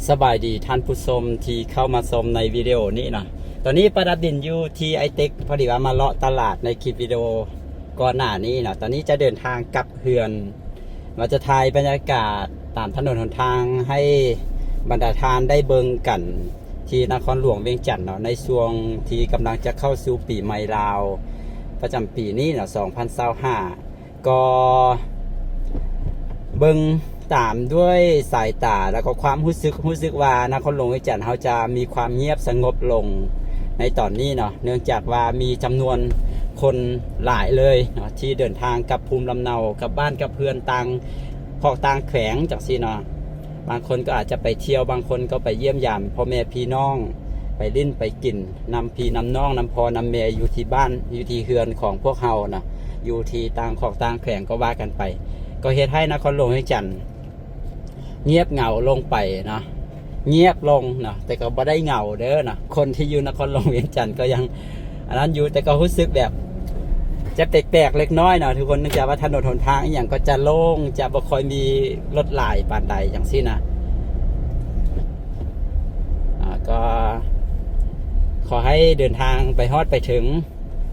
สบายดีท่านผู้ชมที่เข้ามาชมในวิดีโอนี้นะตอนนี้ประดับดินอยู่ที่ไอเต็กพอดีว่ามาเลาะตลาดในคลิปวิดีโอก่อนหน้านี้นะตอนนี้จะเดินทางกลับเฮือนเราจะถ่ายบรรยากาศตามถนนหนทางให้บรรดาทานได้เบิ่งกันที่นครหลวงเวียงจันทร์เนาะในช่วงที่กำลังจะเข้าสู่ปีใหม่ลาวประจำปีนี้เนาะ2025ก็เบิ่งตามด้วยสายตาแล้วก็ความรู้สึกว่านครหลวงเวียงจันทร์เขาจะมีความเงียบสงบลงในตอนนี้เนาะเนื่องจากว่ามีจำนวนคนหลายเลยเนาะที่เดินทางกลับภูมิลำเนากับบ้านกับเพื่อนต่างพอกต่างแขวงจากซีเนาะบางคนก็อาจจะไปเที่ยวบางคนก็ไปเยี่ยมยามพ่อแม่พี่น้องไปลิ้นไปกินนำพี่นำน้องนำพ่อนำแม่อยู่ที่บ้านอยู่ที่เฮือนของพวกเฮานะอยู่ที่ต่างขอกต่างแขวงก็ว่ากันไปก็เฮ็ดให้นครหลวงเวียงจันทร์เงียบเหงาลงไปนะเงียบลงนะแต่ก็บ่ได้เหงาเด้อนะคนที่อยู่นครหลวงเวียงจันทร์ก็ยังอันนั้นอยู่แต่ก็รู้สึกแบบจะแปลกๆเล็กน้อยนะทุกคนเนื่องจากว่าถนนหนทางอย่างก็จะโล่งจะบ่ค่อยมีรถหลายปานใดอย่างซี่นะก็ขอให้เดินทางไปฮอดไปถึง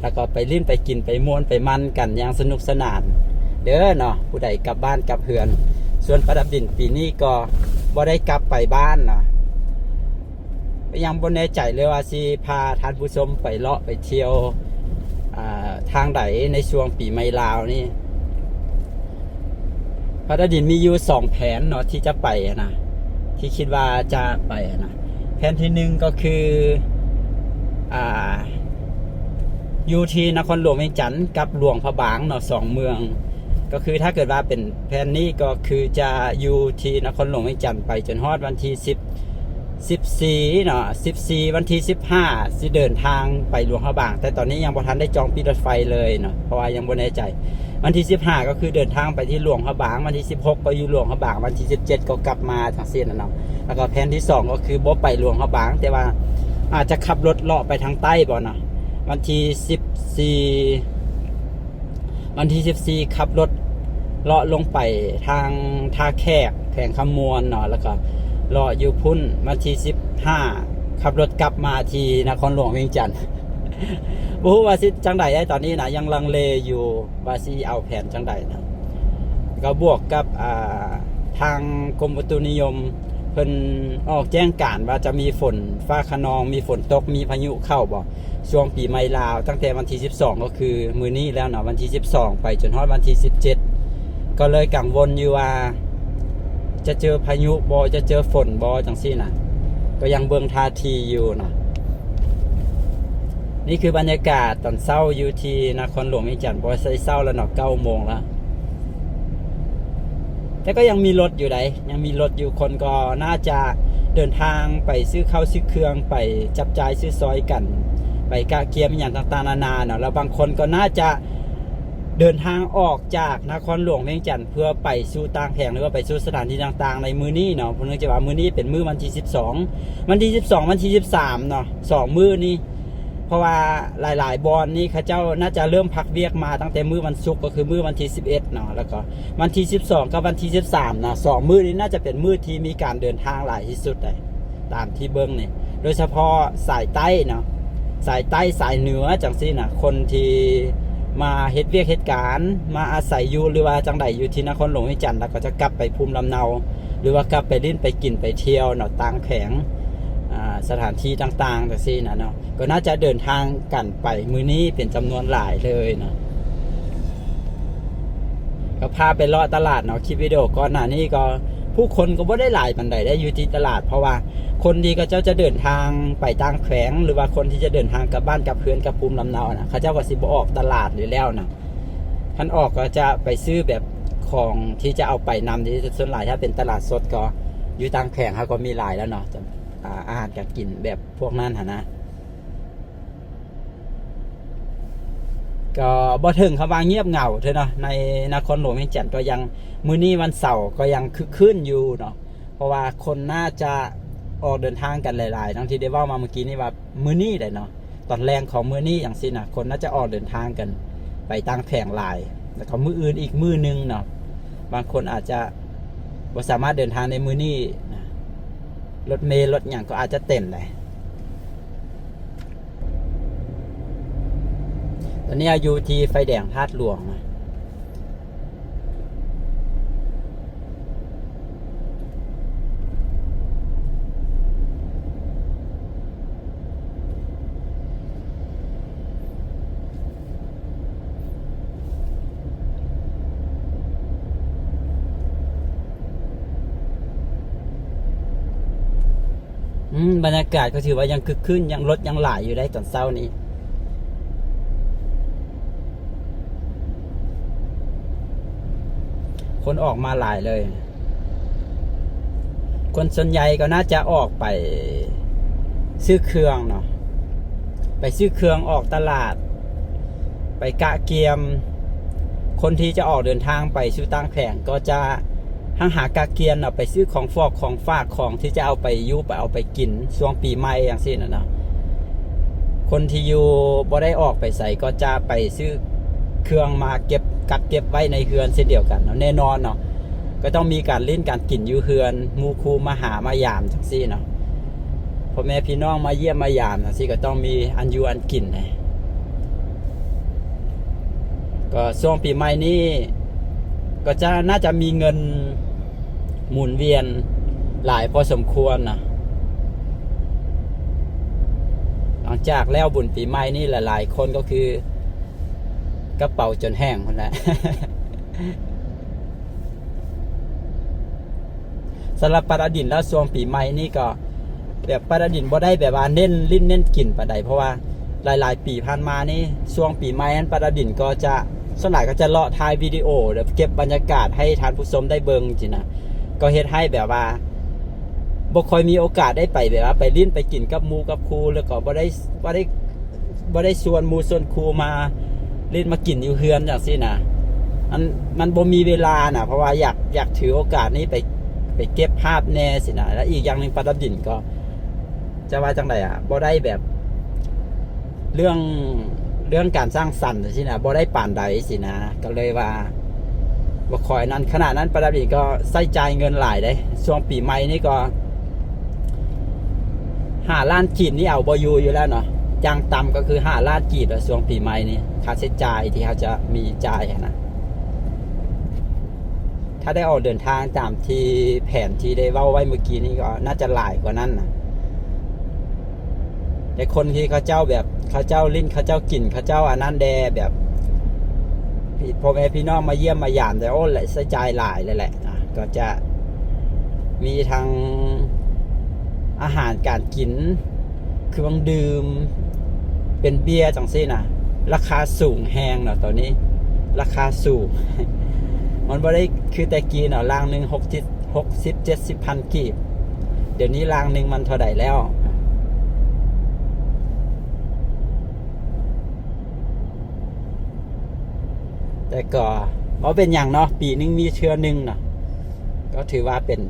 แล้วก็ไปลิ้นไปกินไปม่วนไปมันกันอย่างสนุกสนานเด้อเนาะผู้ใดกลับบ้านกลับเฮือนส่วนประดับดินปีนี้ก็บ่ได้กลับไปบ้านนะยังบ่แน่ใจเลยว่าสิพาท่านผู้ชมไปเลาะไปเที่ยวทางใดในช่วงปีใหม่ลาวนี่ประดับดินมีอยู่2แผนเนาะที่จะไปนะที่คิดว่าจะไปนะแผนที่1ก็คืออยู่ที่นครหลวงเวียงจันทร์กับหลวงพระบางเนาะ2เมืองก็คือถ้าเกิดว่าเป็นแผนนี้ก็คือจะอยู่ที่นครหลวงเวียงจันทร์ไปจนฮอดวันที่14เนาะ14วันที่15สิเดินทางไปหลวงพระบางแต่ตอนนี้ยังบ่ทันได้จองปิดรถไฟเลยเนาะเพราะว่ายังบ่แน่ใจวันที่15ก็คือเดินทางไปที่หลวงพระบางวันที่16ก็อยู่หลวงพระบางวันที่17ก็กลับมาทางเส้นนะเนาะแล้วก็แผนที่2ก็คือบ่ไปหลวงพระบางแต่ว่าอาจจะขับรถเลาะไปทางใต้บ่เนาะวันที่14ขับรถเลาะลงไปทางท่าแขกแขวงคำมวลเนาะแล้วก็เลาะอยู่พุ่นวันที่15ขับรถกลับมาที่นครหลวงเวียงจันทร์บ่ฮู้ว่าสิจังใดได้ตอนนี้นะยังลังเลอยู่ว่าสิเอาแผนจังใดนะก็บวกกับทางกรมอุตุนิยมเพิ่นออกแจ้งการว่าจะมีฝนฟ้าคะนองมีฝนตกมีพายุเข้าบ่ช่วงปีใหม่ลาวตั้งแต่วันที่12ก็คือมื้อนี้แล้วเนาะวันที่12ไปจนฮอดวันที่17ก็เลยกังวลอยู่ว่าจะเจอพายุบ่จะเจอฝนบ่จังซี่นะก็ยังเบิ่งท่าทีอยู่เนาะนี่คือบรรยากาศตอนเช้าอยู่ที่นครหลวงเวียงจันทร์บ่ใส่เช้าแล้วเนาะ 9 โมงแล้วแต่ก็ยังมีรถอยู่ได้ยังมีรถอยู่คนก็น่าจะเดินทางไปซื้อข้าวซื้อเครื่องไปจับจ่ายซื้อซอยกันไปกะเกียมอย่างต่างๆนานาเนาะแล้วบางคนก็น่าจะเดินทางออกจากนครหลวงเวียงจันทร์เพื่อไปสู่ต่างแห่งหรือว่าไปสู่สถานที่ต่างๆในมื้อนี้เนาะเพราะเนื่องจากว่ามื้อนี้เป็นมื้อวันที่12วันที่12วันที่13เนาะ2มื้อนี้เพราะว่าหลายๆบอนนี่เขาเจ้าน่าจะเริ่มพักเวียกมาตั้งแต่มื้อวันศุกร์ก็คือมื้อวันที่11เนาะแล้วก็วันที่12กับวันที่13เนาะ2มื้อนี้น่าจะเป็นมื้อที่มีการเดินทางหลายที่สุดเลยตามที่เบิ่งนี่โดยเฉพาะสายใต้เนาะสายใต้สายเหนือจังซี่นะคนที่มาเฮ็ดเวียกเหตุการณ์มาอาศัยอยู่หรือว่าจังใดอยู่ที่นครหลวงเวียงจันทร์แล้วก็จะกลับไปภูมิลำเนาหรือว่ากลับไปลิ้นไปกินไปเที่ยวเนาะต่างแขวงสถานที่ต่างๆจังซี่นะเนาะก็น่าจะเดินทางกันไปมื้อนี้เป็นจำนวนหลายเลยเนาะก็พาไปเลาะตลาดเนาะคลิปวิดีโอก่อนหน้านี้ก็ผู้คนก็บ่ได้หลายปานใดได้อยู่ที่ตลาดเพราะว่าคนที่เขาเจ้าจะเดินทางไปต่างแขวงหรือว่าคนที่จะเดินทางกลับบ้านกลับเพื่อนกลับภูมิลำเนานะเขาเจ้าก็สิบ่ออกตลาดอยู่แล้วนะท่านออกก็จะไปซื้อแบบของที่จะเอาไปนำที่ส่วนหลายถ้าเป็นตลาดสดก็อยู่ต่างแขวงเขาก็มีหลายแล้วเนาะอาหารการกินแบบพวกนั้นนะก็บ่ถึงคำว่าเงียบเหงาเท่าเนาะในนครหลวงเวียงจันทร์ก็ยังมื้อนี้วันเสาร์ก็ยังคึกคืนอยู่เนาะเพราะว่าคนน่าจะออกเดินทางกันหลายๆทั้งที่ได้ว่ามาเมื่อกี้นี่ว่ามื้อนี้ได้เนาะตอนแรงของมื้อนี้อย่างสินะคนน่าจะออกเดินทางกันไปต่างแขวงหลายแล้วก็มื้ออื่นอีกมื้อนึงเนาะบางคนอาจจะบ่สามารถเดินทางในมื้อนี้นะ รถเมล์รถอย่างก็อาจจะเต็มเลยตอนนี้อยู่ที่ไฟแดงธาตุหลวงนะบรรยากาศก็ถือว่ายังคึกคืนยังรถยังหลายอยู่ได้ตอนเช้านี้คนออกมาหลายเลยคนส่วนใหญ่ก็น่าจะออกไปซื้อเครื่องเนาะไปซื้อเครื่องออกตลาดไปกะเกียมคนที่จะออกเดินทางไปซื้อตั้งแผงก็จะหากะเกียมเนาะไปซื้อของฟอกของฝากของที่จะเอาไปยุไปเอาไปกินช่วงปีใหม่อย่างนี้นะเนาะคนที่อยู่บ่ได้ออกไปใส่ก็จะไปซื้อเครื่องมาเก็บกักเก็บไว้ในเฮือนเช่นเดียวกันเนาะแน่นอนเนาะก็ต้องมีการเล่นการกินอยู่เฮือนมูคูมาหามายามจังซี่เนาะพ่อแม่พี่น้องมาเยี่ยมมายามจังซี่ก็ต้องมีอันอยู่อันกินนะก็ช่วงปีใหม่นี้ก็จะน่าจะมีเงินหมุนเวียนหลายพอสมควรนะหลังจากแล้วบุญปีใหม่นี่หลายๆคนก็คือกระเป๋าจนแห้งคนละสำหรับปลาดินแล้วช่วงปีใหม่นี่ก็แบบปลาดินบ่ได้แบบว่าเน้นลิ้นเน้นกินปลาใดเพราะว่าหลายๆปีผ่านมานี่ช่วงปีใหม่นั้นปลาดินก็จะส่วนใหญ่ก็จะเลาะถ่ายวิดีโอแล้วเก็บบรรยากาศให้ท่านผู้ชมได้เบิ่งจริงนะก็เฮ็ดให้แบบว่าบ่ค่อยมีโอกาสได้ไปแบบว่าไปลิ้นไปกินกับหมู่กับครูแล้วก็บ่ได้ชวนหมู่ชวนครูมาลิ้นมากินอยู่เฮือนจังซี่นะมันบ่มีเวลาน่ะเพราะว่าอยากถือโอกาสนี้ไปเก็บภาพแน่สินะแล้วอีกอย่างนึงปลาดินก็จะว่าจังได๋บ่ได้แบบเรื่องการสร้างสรรค์สินะบ่ได้ปานใดสินะก็เลยว่าบ่ค่อยนั้นขนาดนั้นปลาดินก็ใช้จ่ายเงินหลายเด้ช่วงปีใหม่นี่ก็5 ล้านกีบนี่เอาบ่อยู่แล้วเนาะจังต่ำก็คือ5 ล้านกีบช่วงปีใหม่นี่ค่าใช้จ่ายที่เขาจะมีจ่ายนะถ้าได้ออกเดินทางตามที่แผนที่ได้เว้าไว้เมื่อกี้นี้ก็น่าจะหลายกว่านั้นนะแต่คนที่เขาเจ้าแบบเขาเจ้าลิ้นเขาเจ้ากินเขาเจ้าอันนั้นแดแบบพ่อแม่พี่น้องมาเยี่ยมมายามแต่โอ้ใช้จ่ายหลายเลยแหละก็จะมีทางอาหารการกินเครื่องดื่มเป็นเบียร์จังซี่นะราคาสูงแฮงเนาะตอนนี้ราคาสูง มันบ่ได้คือแต่กี้เนาะรางหนึ่ง60-70 พันกีบเดี๋ยวนี้รางหนึ่งมันเท่าไหร่แล้วแต่ก็เอาเป็นอย่างเนาะปีนึงมีเชื้อหนึ่งเนาะก็ถือว่าเป็น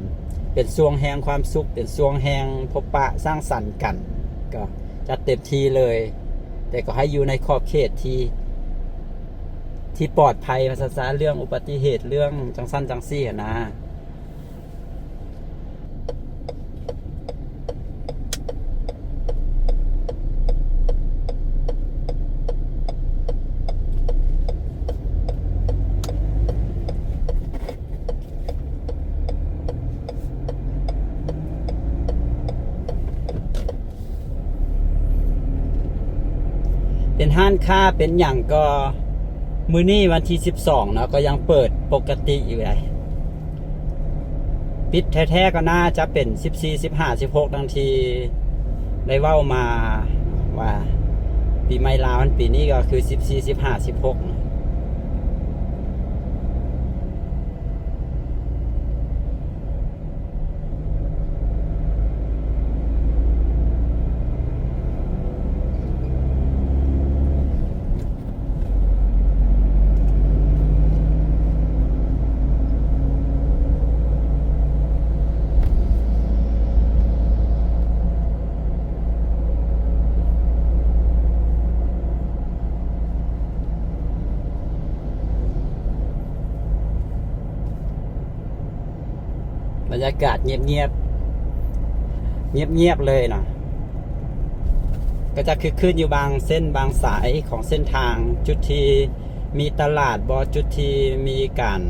ช่วงแห่งความสุขเป็นช่วงแห่งพบปะสร้างสรรค์กันก็จัดเต็มที่เลยแต่ก็ให้อยู่ในขอบเขตที่ปลอดภัยภาษาเรื่องอุบัติเหตุเรื่องจังสั้นจังซี่นะเป็นห้านค้าเป็นอย่างก็มื้อนี้วันที่12เนาะก็ยังเปิดปกติอยู่เลยปิดแท้ๆก็น่าจะเป็น14 15 16ดังที่ได้เว้ามาว่าปีใหม่ลาวมันปีนี้ก็คือ14 15 16บรรยากาศเงียบ เงียบๆเลยเนาะก็จะคือขึ้นอยู่บางเส้นบางสายของเส้นทางจุดที่มีตลาดบอจุดที่มีการ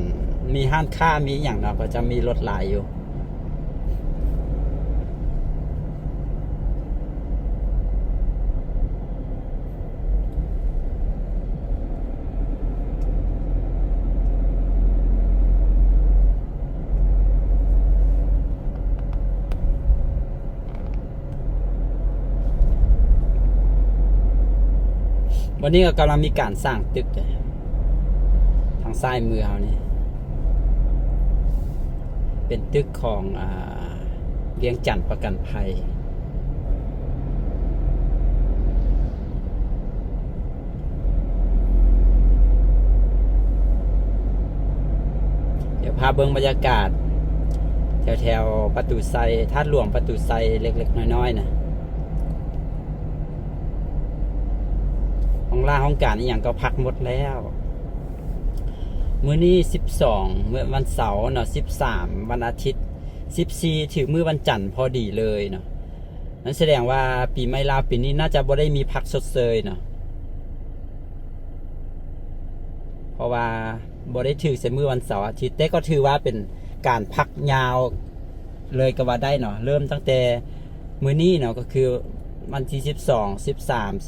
มีห้างค้ามีอย่างเนาะก็จะมีรถหลายอยู่วันนี้ก็กำลังมีการสร้างตึกทางซ้ายมือเรานี่เป็นตึกของเวียงจันทร์ประกันภัยเดี๋ยวพาเบิ่งบรรยากาศแถวประตูไซธาตุหลวงประตูไซเล็กๆน้อยๆนะห้องล่าห้องการนี่อย่างก็พักหมดแล้วมื้อนี้12มื้อวันเสาร์เนาะ13วันอาทิตย์14ถึงมื้อวันจันทร์พอดีเลยเนาะนั่นแสดงว่าปีใหม่ลาวปีนี้น่าจะบ่ได้มีพักสดเซยเนาะเพราะว่าบ่ได้ถือใส่มื้อวันเสาร์อาทิตย์แต่ก็ถือว่าเป็นการพักยาวเลยก็ว่าได้เนาะเริ่มตั้งแต่มื้อนี้เนาะก็คือวันที่12 13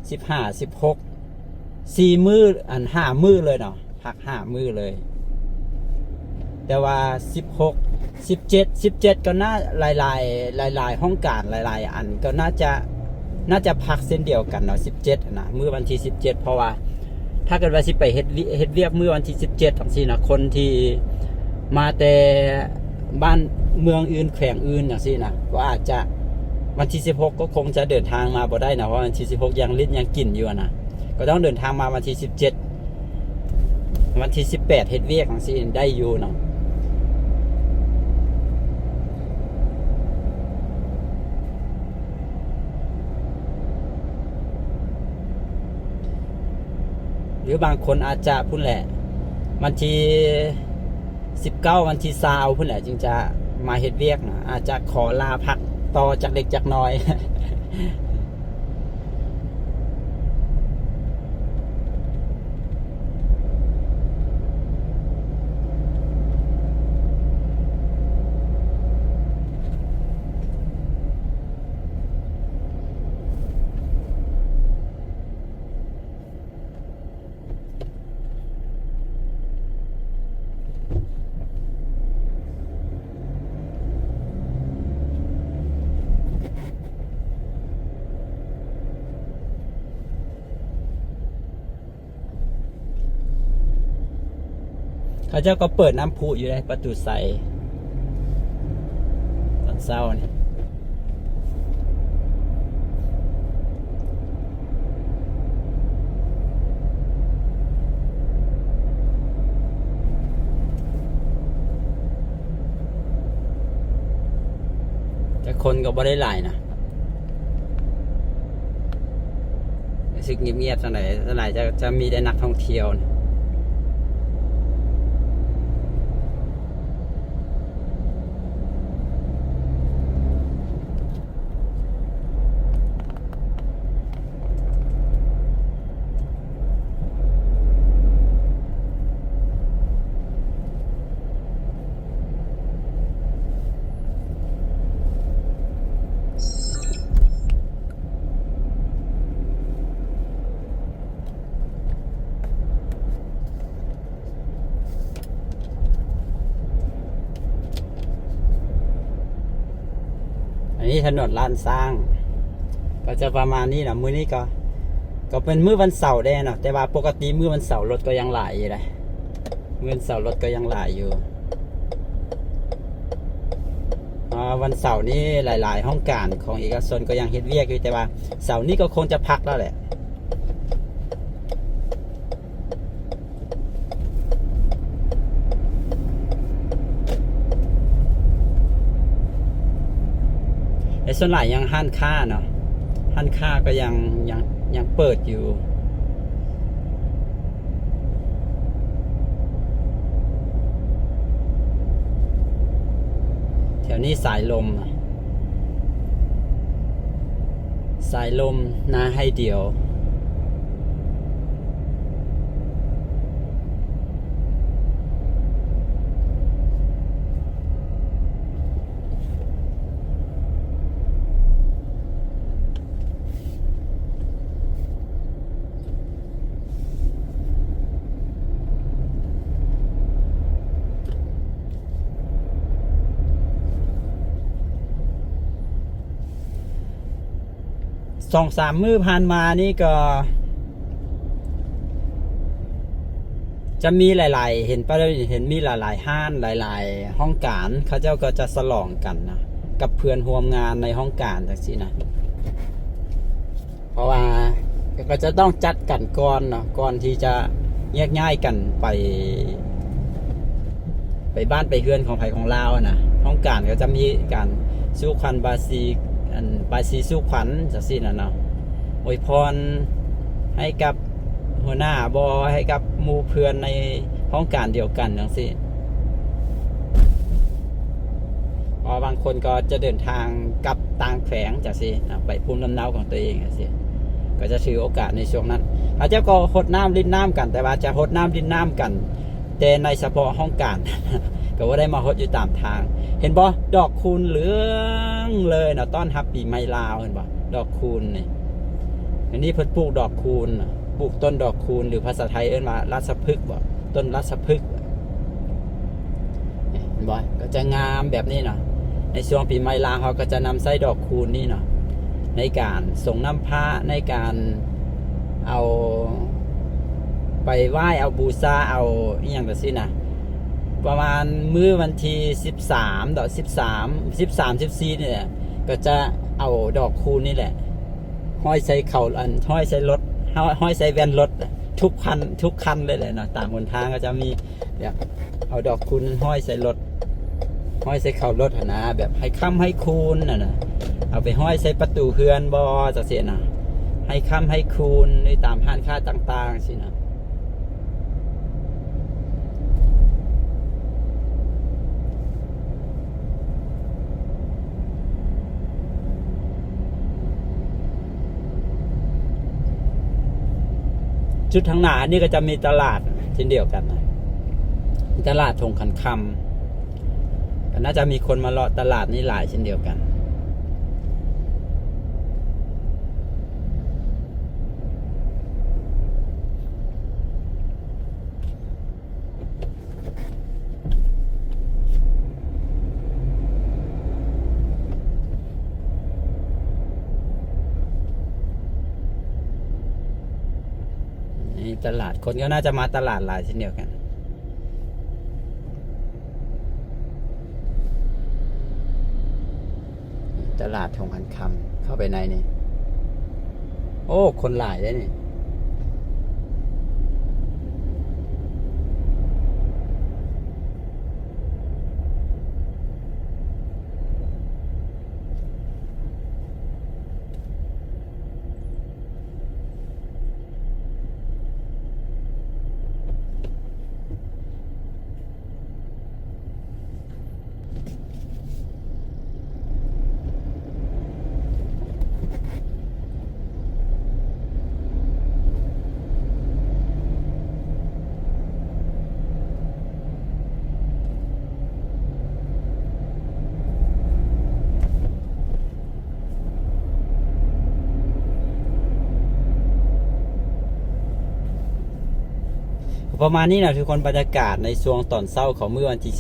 14 15 16 4มื้อ5มื้อเลยเนาะพัก5มื้อเลยแต่ว่า16 17ก็น่าหลายห้องการหลายอันก็น่าจะพักเส้นเดียวกันเนาะ17นะมื้อวันที่17เพราะว่าถ้าเกิดว่าสิไปเฮ็ดเวียกมื้อวันที่17จังซี่นะคนที่มาแต่บ้านเมืองอื่นแขวงอื่นจังซี่นะก็อาจจะวันที่16ก็คงจะเดินทางมาบ่ได้นะเพราะวันที่16ยังลิ้นยังกินอยู่นะก็ต้องเดินทางมาวันที่17วันที่18เฮ็ดเวียกจังซี่ได้อยู่เนาะหรือบางคนอาจจะพุ่นแหละวันที่19วันที่20พุ่นแหละจึงจะมาเฮ็ดเวียกนะอาจจะขอลาพักต่อจากเด็กจากน้อย เขาเจ้าก็เปิดน้ำพุอยู่ในประตูใสตอนเช้านี่แต่คนก็บ่ได้หลายนะรู้สึกเงียบๆเท่าไหร่จะมีแต่นักท่องเที่ยวนะอันนี้ถนนลานสร้างก็จะประมาณนี้นะมื้อนี้ก็เป็นมื้อวันเสาร์ได้เนาะแต่ว่าปกติมื้อวันเสาร์รถก็ยังหลายอยู่เลยมื้อวันเสาร์รถก็ยังหลายอยู่วันเสาร์นี้หลายๆห้องการของเอกชนก็ยังเฮ็ดเวียกอยู่แต่ว่าเสาร์นี้ก็คงจะพักแล้วแหละแต่ส่วนหลายยังห้านค้าเนาะห้านค้าก็ยังเปิดอยู่แถวนี้สายลม สายลมนาให้เดียว2-3 มื้อผ่านมานี่ก็จะมีหลายๆเห็นป่ะเห็นมีหลายๆห้านหลายๆห้องการเขาเจ้าก็จะสลองกันนะกับเพื่อนร่วมงานในห้องการจังซี่นะเพราะว่าก็จะต้องจัดกันก่อนเนาะก่อนที่จะแยกย้ายกันไปบ้านไปเฮือนของไผของลาวนะห้องการก็จะมีการสู้ขวัญบาซีสู้ขวัญจังซี่นะเนาะอวยพรให้กับหัวหน้าบอให้กับหมู่เพื่อนในห้องการเดียวกันจังซี่พอบางคนก็จะเดินทางกลับต่างแขวงจังซี่ไปภูมิลำเนาของตัวเองจังซี่ก็จะถือโอกาสในช่วงนั้นอาจจะก็หดน้ำลิ้นน้ำกันแต่ว่าจะหดน้ำลิ้นน้ำกันแต่ในเฉพาะห้องการ ก็ว่าได้มาหดอยู่ตามทางเห็นบ่ดอกคูณเหลืองเลยนะต้อนรับปีใหม่ลาวเห็นบ่ดอกคูณนี่อันนี้เพิ่นปลูกดอกคูณปลูกต้นดอกคูณหรือภาษาไทยเอิ้นว่าราชพฤกษ์บ่ต้นราชพฤกษ์เห็นบ่ก็จะงามแบบนี้เนาะในช่วงปีใหม่ลาวเขาก็จะนำไส้ดอกคูณนี่เนาะในการส่งน้ำพระในการเอาไปไหว้เอาบูชาเอาอีหยังจังซี่นะประมาณมื้อวันที่13ดอก14นี่แหละก็จะเอาดอกคูณนี่แหละห้อยใส่เข่าห้อยใส่รถห้อยใส่แว่นรถทุกคันเลยแหละเนาะตามหนทางก็จะมีแบบเอาดอกคูณห้อยใส่รถห้อยใส่เข่ารถนะแบบให้ค่ำให้คูณนะเอาไปห้อยใส่ประตูเฮือนบ่จังซี่นะให้ค่ำให้คูณในตามห้านค้าต่างๆสินะจุดทางหน้านี่ก็จะมีตลาดเช่นเดียวกันนะตลาดทงขันคำก็น่าจะมีคนมาเลาะตลาดนี้หลายเช่นเดียวกันตลาดคนก็น่าจะมาตลาดหลายเช่นเดียวกันตลาดทงขันคำเข้าไปในนี่โอ้คนหลายได้นี่ประมาณนี้นะทุกคนบรรยากาศในช่วงตอนเช้าของเมื่อวันที่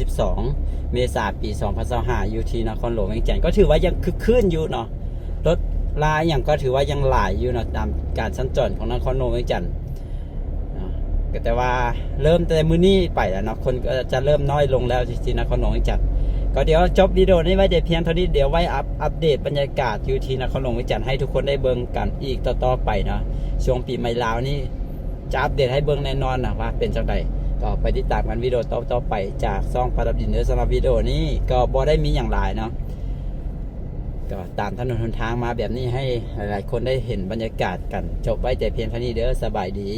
12 เมษายนปี 2025อยู่ที่นครหลวงเวียงจันทร์ก็ถือว่ายังคึกคืนอยู่เนาะรถลายอย่างก็ถือว่ายังหลายอยู่เนาะตามการสัญจรของนครหลวงเวียงจันทร์แต่ว่าเริ่มแต่มื้อนี้ไปแล้วเนาะคนก็จะเริ่มน้อยลงแล้วที่นครหลวงเวียงจันทร์ก็เดี๋ยวจบวิดีโอนี้ไว้เพียงเท่านี้เดี๋ยวไว้อัปเดตบรรยากาศอยู่ที่นครหลวงเวียงจันทร์ให้ทุกคนได้เบิ่งกันอีกต่อไปเนาะช่วงปีใหม่ลาวนี่จะอัปเดตให้เบิ่งแน่นอนนะว่าเป็นจังไดก็ไปติดตามกันวิดีโอต่อไปจากซ่องประดับดินเนอร์สำหรับวิดีโอนี้ก็บ่ได้มีอย่างไรเนาะก็ตามถนนหนทางมาแบบนี้ให้หลายๆคนได้เห็นบรรยากาศกันจบไว้แต่เพียงเท่านี้เด้อสบายดี